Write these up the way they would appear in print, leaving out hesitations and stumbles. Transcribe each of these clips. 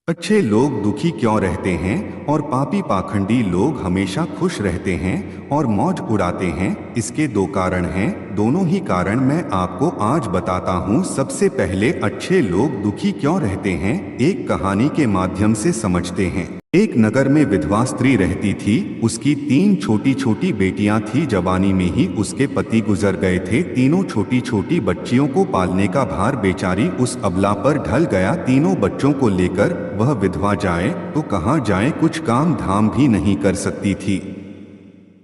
अच्छे लोग दुखी क्यों रहते हैं और पापी पाखंडी लोग हमेशा खुश रहते हैं और मौज उड़ाते हैं? इसके दो कारण हैं। दोनों ही कारण मैं आपको आज बताता हूँ। सबसे पहले अच्छे लोग दुखी क्यों रहते हैं, एक कहानी के माध्यम से समझते हैं। एक नगर में विधवा स्त्री रहती थी। उसकी 3 छोटी छोटी बेटियां थी। जवानी में ही उसके पति गुजर गए थे। तीनों छोटी छोटी बच्चियों को पालने का भार बेचारी उस अबला पर ढल गया। तीनों बच्चों को लेकर वह विधवा जाए तो कहाँ जाए, कुछ काम धाम भी नहीं कर सकती थी।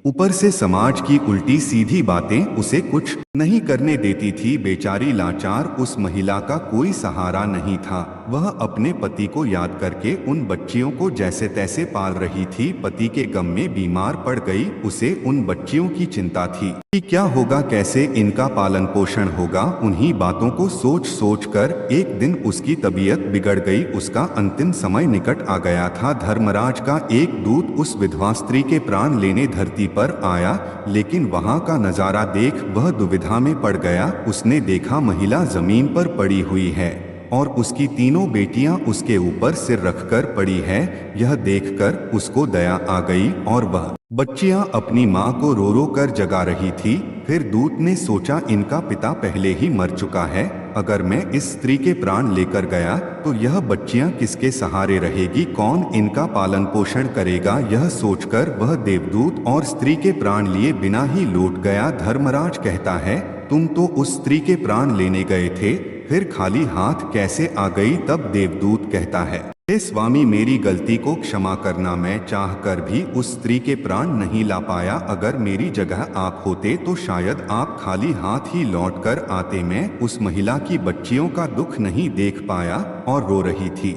ऊपर से समाज की उल्टी सीधी बातें उसे कुछ नहीं करने देती थी। बेचारी लाचार, उस महिला का कोई सहारा नहीं था। वह अपने पति को याद करके उन बच्चियों को जैसे तैसे पाल रही थी। पति के गम में बीमार पड़ गई। उसे उन बच्चियों की चिंता थी कि क्या होगा, कैसे इनका पालन पोषण होगा। उन्हीं बातों को सोच सोच कर एक दिन उसकी तबीयत बिगड़ गई। उसका अंतिम समय निकट आ गया था। धर्मराज का एक दूत उस विधवा स्त्री के प्राण लेने धरती पर आया, लेकिन वहां का नजारा देख वह दुविधा में पड़ गया। उसने देखा महिला जमीन पर पड़ी हुई है और उसकी तीनों बेटियां उसके ऊपर सिर रखकर पड़ी है। यह देखकर उसको दया आ गई और वह बच्चियां अपनी मां को रो रो कर जगा रही थी। फिर दूत ने सोचा, इनका पिता पहले ही मर चुका है। अगर मैं इस स्त्री के प्राण लेकर गया तो यह बच्चियां किसके सहारे रहेगी, कौन इनका पालन पोषण करेगा। यह सोचकर वह देवदूत और स्त्री के प्राण लिए बिना ही लौट गया। धर्मराज कहता है, तुम तो उस स्त्री के प्राण लेने गए थे, फिर खाली हाथ कैसे आ गई। तब देवदूत कहता है, हे स्वामी, मेरी गलती को क्षमा करना। मैं चाहकर भी उस स्त्री के प्राण नहीं ला पाया। अगर मेरी जगह आप होते तो शायद आप खाली हाथ ही लौट कर आते। मैं उस महिला की बच्चियों का दुख नहीं देख पाया और रो रही थी।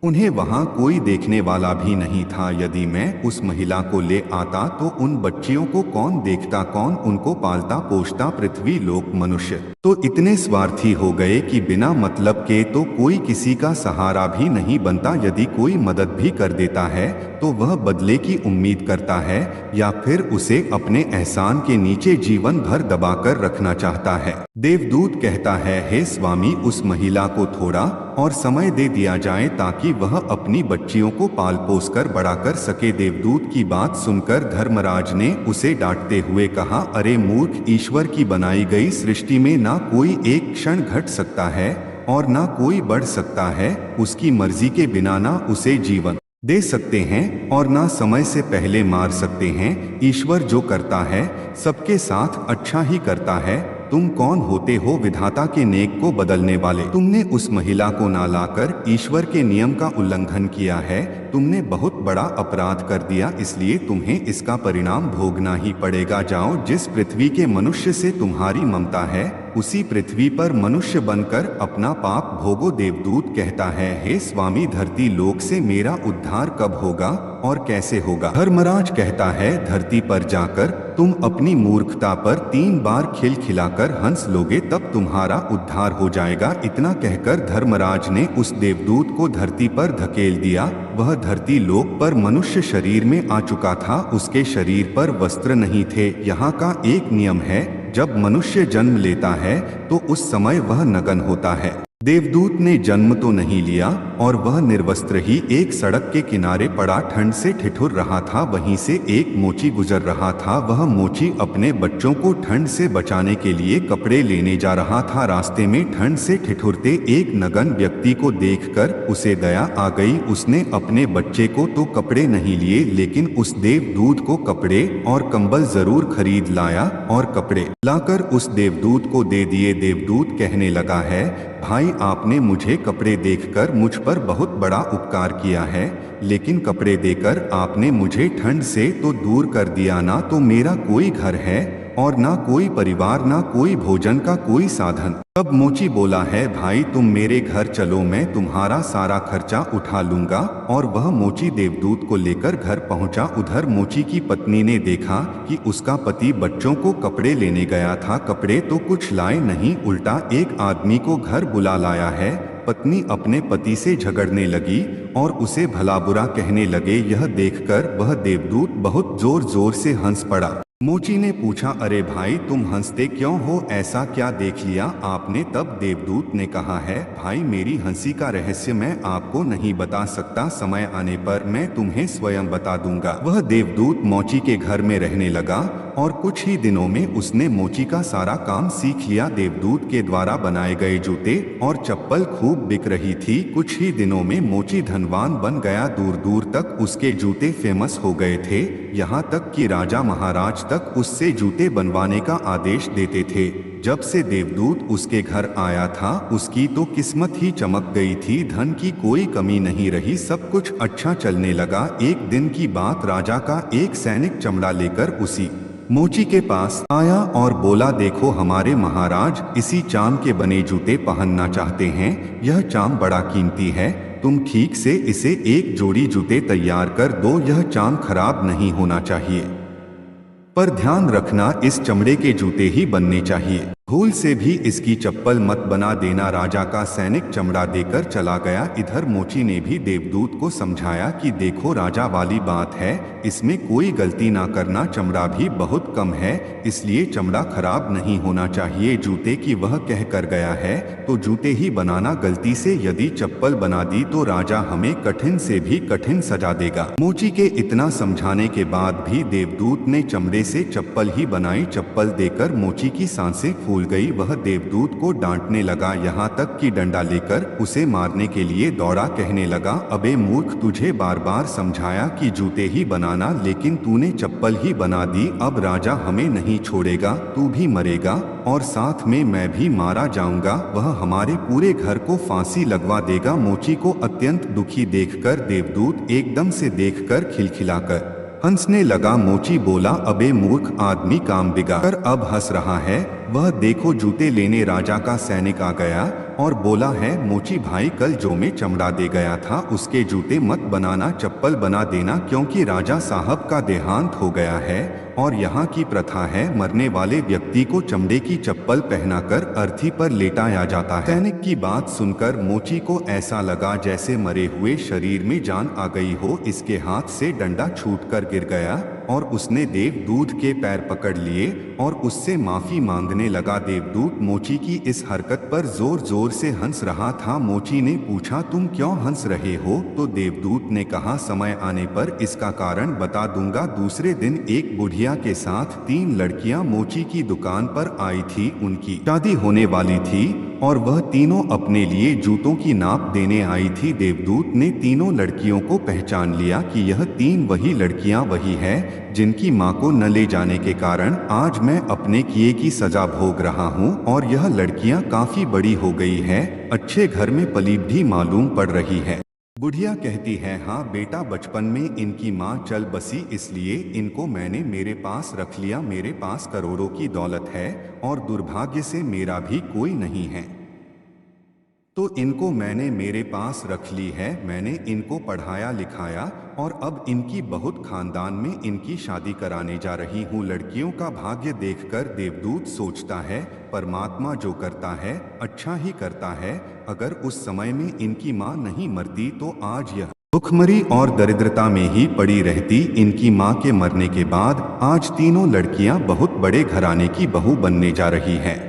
उन्हें वहां कोई देखने वाला भी नहीं था। यदि मैं उस महिला को ले आता तो उन बच्चियों को कौन देखता, कौन उनको पालता पोषता। पृथ्वी लोक मनुष्य तो इतने स्वार्थी हो गए कि बिना मतलब के तो कोई किसी का सहारा भी नहीं बनता। यदि कोई मदद भी कर देता है तो वह बदले की उम्मीद करता है या फिर उसे अपने एहसान के नीचे जीवन भर दबाकर रखना चाहता है। देवदूत कहता है, हे स्वामी, उस महिला को थोड़ा और समय दे दिया जाए ताकि वह अपनी बच्चियों को पाल पोस कर बड़ा कर सके। देवदूत की बात सुनकर धर्मराज ने उसे डांटते हुए कहा, अरे मूर्ख, ईश्वर की बनाई गई सृष्टि में ना कोई एक क्षण घट सकता है और ना कोई बढ़ सकता है। उसकी मर्जी के बिना ना उसे जीवन दे सकते हैं और ना समय से पहले मार सकते हैं। ईश्वर जो करता है सबके साथ अच्छा ही करता है। तुम कौन होते हो विधाता के नेक को बदलने वाले। तुमने उस महिला को ना लाकर ईश्वर के नियम का उल्लंघन किया है। तुमने बहुत बड़ा अपराध कर दिया, इसलिए तुम्हें इसका परिणाम भोगना ही पड़ेगा। जाओ, जिस पृथ्वी के मनुष्य से तुम्हारी ममता है उसी पृथ्वी पर मनुष्य बनकर अपना पाप भोगो। देवदूत कहता है, हे स्वामी, धरती लोक से मेरा उद्धार कब होगा और कैसे होगा। धर्मराज कहता है, धरती पर जाकर तुम अपनी मूर्खता पर 3 बार खिलखिलाकर हंस लोगे, तब तुम्हारा उद्धार हो जाएगा। इतना कहकर धर्मराज ने उस देवदूत को धरती पर धकेल दिया। वह धरती लोक पर मनुष्य शरीर में आ चुका था। उसके शरीर पर वस्त्र नहीं थे। यहाँ का एक नियम है, जब मनुष्य जन्म लेता है तो उस समय वह नग्न होता है। देवदूत ने जन्म तो नहीं लिया और वह निर्वस्त्र ही एक सड़क के किनारे पड़ा ठंड से ठिठुर रहा था। वहीं से एक मोची गुजर रहा था। वह मोची अपने बच्चों को ठंड से बचाने के लिए कपड़े लेने जा रहा था। रास्ते में ठंड से ठिठुरते एक नग्न व्यक्ति को देखकर उसे दया आ गई। उसने अपने बच्चे को तो कपड़े नहीं लिए, लेकिन उस देवदूत को कपड़े और कंबल जरूर खरीद लाया और कपड़े लाकर उस देवदूत को दे दिए। देवदूत कहने लगा है, भाई, आपने मुझे कपड़े देखकर मुझ पर बहुत बड़ा उपकार किया है, लेकिन कपड़े देकर आपने मुझे ठंड से तो दूर कर दिया। ना तो मेरा कोई घर है और ना कोई परिवार, ना कोई भोजन का कोई साधन। तब मोची बोला है, भाई, तुम मेरे घर चलो, मैं तुम्हारा सारा खर्चा उठा लूंगा। और वह मोची देवदूत को लेकर घर पहुंचा। उधर मोची की पत्नी ने देखा कि उसका पति बच्चों को कपड़े लेने गया था। कपड़े तो कुछ लाए नहीं, उल्टा एक आदमी को घर बुला लाया है। पत्नी अपने पति से झगड़ने लगी और उसे भला बुरा कहने लगे। यह देखकर वह देवदूत बहुत जोर जोर से हंस पड़ा। मोची ने पूछा, अरे भाई तुम हंसते क्यों हो, ऐसा क्या देख लिया आपने? तब देवदूत ने कहा है, भाई मेरी हंसी का रहस्य मैं आपको नहीं बता सकता, समय आने पर मैं तुम्हें स्वयं बता दूंगा। वह देवदूत मोची के घर में रहने लगा और कुछ ही दिनों में उसने मोची का सारा काम सीख लिया। देवदूत के द्वारा बनाए गए जूते और चप्पल खूब बिक रही थी। कुछ ही दिनों में मोची धनवान बन गया, दूर दूर तक उसके जूते फेमस हो गए थे, यहाँ तक कि राजा महाराज तक उससे जूते बनवाने का आदेश देते थे। जब से देवदूत उसके घर आया था उसकी तो किस्मत ही चमक गई थी, धन की कोई कमी नहीं रही, सब कुछ अच्छा चलने लगा। एक दिन की बात, राजा का एक सैनिक चमड़ा लेकर उसी मोची के पास आया और बोला, देखो हमारे महाराज इसी चाम के बने जूते पहनना चाहते हैं, यह चाम बड़ा कीमती है, तुम ठीक से इसे एक जोड़ी जूते तैयार कर दो, यह चाम खराब नहीं होना चाहिए, पर ध्यान रखना इस चमड़े के जूते ही बनने चाहिए, भूल से भी इसकी चप्पल मत बना देना। राजा का सैनिक चमड़ा देकर चला गया। इधर मोची ने भी देवदूत को समझाया कि देखो राजा वाली बात है, इसमें कोई गलती ना करना, चमड़ा भी बहुत कम है, इसलिए चमड़ा खराब नहीं होना चाहिए जूते की। वह कह कर गया है तो जूते ही बनाना, गलती से यदि चप्पल बना दी तो राजा हमें कठिन से भी कठिन सजा देगा। मोची के इतना समझाने के बाद भी देवदूत ने चमड़े से चप्पल ही बनाई। चप्पल देकर मोची की सांसें फूल गई। वह देवदूत को डांटने लगा, यहाँ तक कि डंडा लेकर उसे मारने के लिए दौड़ा, कहने लगा, अबे मूर्ख, तुझे बार बार समझाया कि जूते ही बनाना, लेकिन तूने चप्पल ही बना दी, अब राजा हमें नहीं छोड़ेगा, तू भी मरेगा और साथ में मैं भी मारा जाऊंगा, वह हमारे पूरे घर को फांसी लगवा देगा। मोची को अत्यंत दुखी देखकर देवदूत एकदम से देखकर खिलखिलाकर हंसने लगा। मोची बोला, अबे मूर्ख आदमी, काम बिगाड़ अब हंस रहा है। वह देखो जूते लेने राजा का सैनिक आ गया और बोला है, मोची भाई कल जो मैं चमड़ा दे गया था उसके जूते मत बनाना, चप्पल बना देना, क्योंकि राजा साहब का देहांत हो गया है और यहाँ की प्रथा है मरने वाले व्यक्ति को चमड़े की चप्पल पहनाकर अर्थी पर लेटाया जाता है। सैनिक की बात सुनकर मोची को ऐसा लगा जैसे मरे हुए शरीर में जान आ गई हो। इसके हाथ से डंडा छूटकर गिर गया और उसने देवदूत के पैर पकड़ लिए और उससे माफी मांगने लगा। देवदूत मोची की इस हरकत पर जोर जोर से हंस रहा था। मोची ने पूछा, तुम क्यों हंस रहे हो? तो देवदूत ने कहा, समय आने पर इसका कारण बता दूंगा। दूसरे दिन एक बुढ़िया के साथ 3 लड़कियां मोची की दुकान पर आई थी। उनकी शादी होने वाली थी और वह तीनों अपने लिए जूतों की नाप देने आई थी। देवदूत ने तीनों लड़कियों को पहचान लिया कि यह 3 वही लड़कियां वही है जिनकी मां को न ले जाने के कारण आज मैं अपने किए की सजा भोग रहा हूं, और यह लड़कियां काफी बड़ी हो गई है, अच्छे घर में पली भी मालूम पड़ रही है। बुढ़िया कहती है, हाँ बेटा, बचपन में इनकी माँ चल बसी इसलिए इनको मैंने मेरे पास रख लिया। मेरे पास करोड़ों की दौलत है और दुर्भाग्य से मेरा भी कोई नहीं है, तो इनको मैंने मेरे पास रख ली है। मैंने इनको पढ़ाया लिखाया और अब इनकी बहुत खानदान में इनकी शादी कराने जा रही हूँ। लड़कियों का भाग्य देखकर देवदूत सोचता है, परमात्मा जो करता है अच्छा ही करता है। अगर उस समय में इनकी माँ नहीं मरती तो आज यह भुखमरी और दरिद्रता में ही पड़ी रहती। इनकी माँ के मरने के बाद आज तीनों लड़कियां बहुत बड़े घराने की बहू बनने जा रही हैं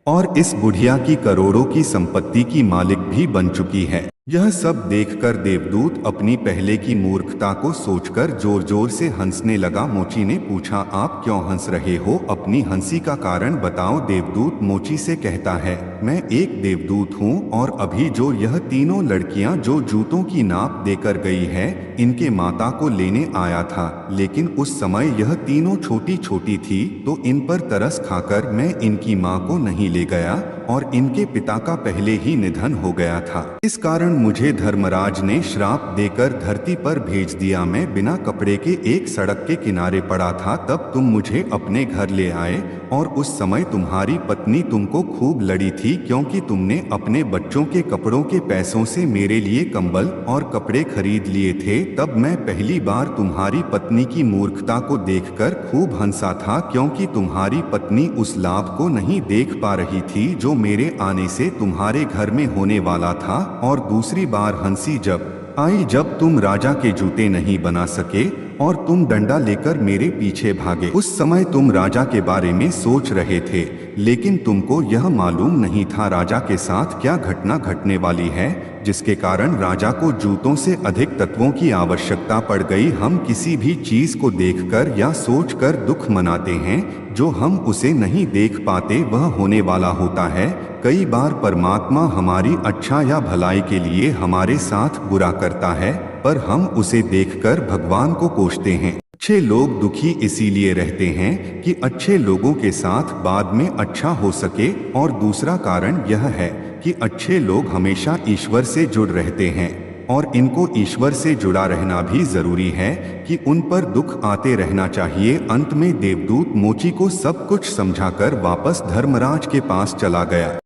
और इस बुढ़िया की करोड़ों की संपत्ति की मालिक भी बन चुकी है। यह सब देखकर देवदूत अपनी पहले की मूर्खता को सोचकर जोर जोर से हंसने लगा। मोची ने पूछा, आप क्यों हंस रहे हो? अपनी हंसी का कारण बताओ। देवदूत मोची से कहता है, मैं एक देवदूत हूँ और अभी जो यह तीनों लड़कियाँ जो जूतों की नाप देकर गई है इनके माता को लेने आया था, लेकिन उस समय यह तीनों छोटी छोटी थी तो इन पर तरस खाकर मैं इनकी माँ को नहीं ले गया और इनके पिता का पहले ही निधन हो गया था। इस कारण मुझे धर्मराज ने श्राप देकर धरती पर भेज दिया। मैं बिना कपड़े के एक सड़क के किनारे पड़ा था, तब तुम मुझे अपने घर ले आए और उस समय तुम्हारी पत्नी तुमको खूब लड़ी थी क्योंकि तुमने अपने बच्चों के कपड़ों के पैसों से मेरे लिए कंबल और कपड़े खरीद लिए थे। तब मैं पहली बार तुम्हारी पत्नी की मूर्खता को देखकर खूब हंसा था क्योंकि तुम्हारी पत्नी उस लाभ को नहीं देख पा रही थी जो मेरे आने से तुम्हारे घर में होने वाला था। और दूसरी बार हंसी जब आई जब तुम राजा के जूते नहीं बना सके और तुम डंडा लेकर मेरे पीछे भागे। उस समय तुम राजा के बारे में सोच रहे थे, लेकिन तुमको यह मालूम नहीं था राजा के साथ क्या घटना घटने वाली है, जिसके कारण राजा को जूतों से अधिक तत्वों की आवश्यकता पड़ गई। हम किसी भी चीज को देखकर या सोचकर दुख मनाते हैं, जो हम उसे नहीं देख पाते वह होने वाला होता है। कई बार परमात्मा हमारी अच्छा या भलाई के लिए हमारे साथ बुरा करता है, पर हम उसे देखकर भगवान को कोसते हैं। अच्छे लोग दुखी इसीलिए रहते हैं कि अच्छे लोगों के साथ बाद में अच्छा हो सके, और दूसरा कारण यह है कि अच्छे लोग हमेशा ईश्वर से जुड़ रहते हैं, और इनको ईश्वर से जुड़ा रहना भी जरूरी है कि उन पर दुख आते रहना चाहिए। अंत में देवदूत मोची को सब कुछ समझाकर वापस धर्मराज के पास चला गया।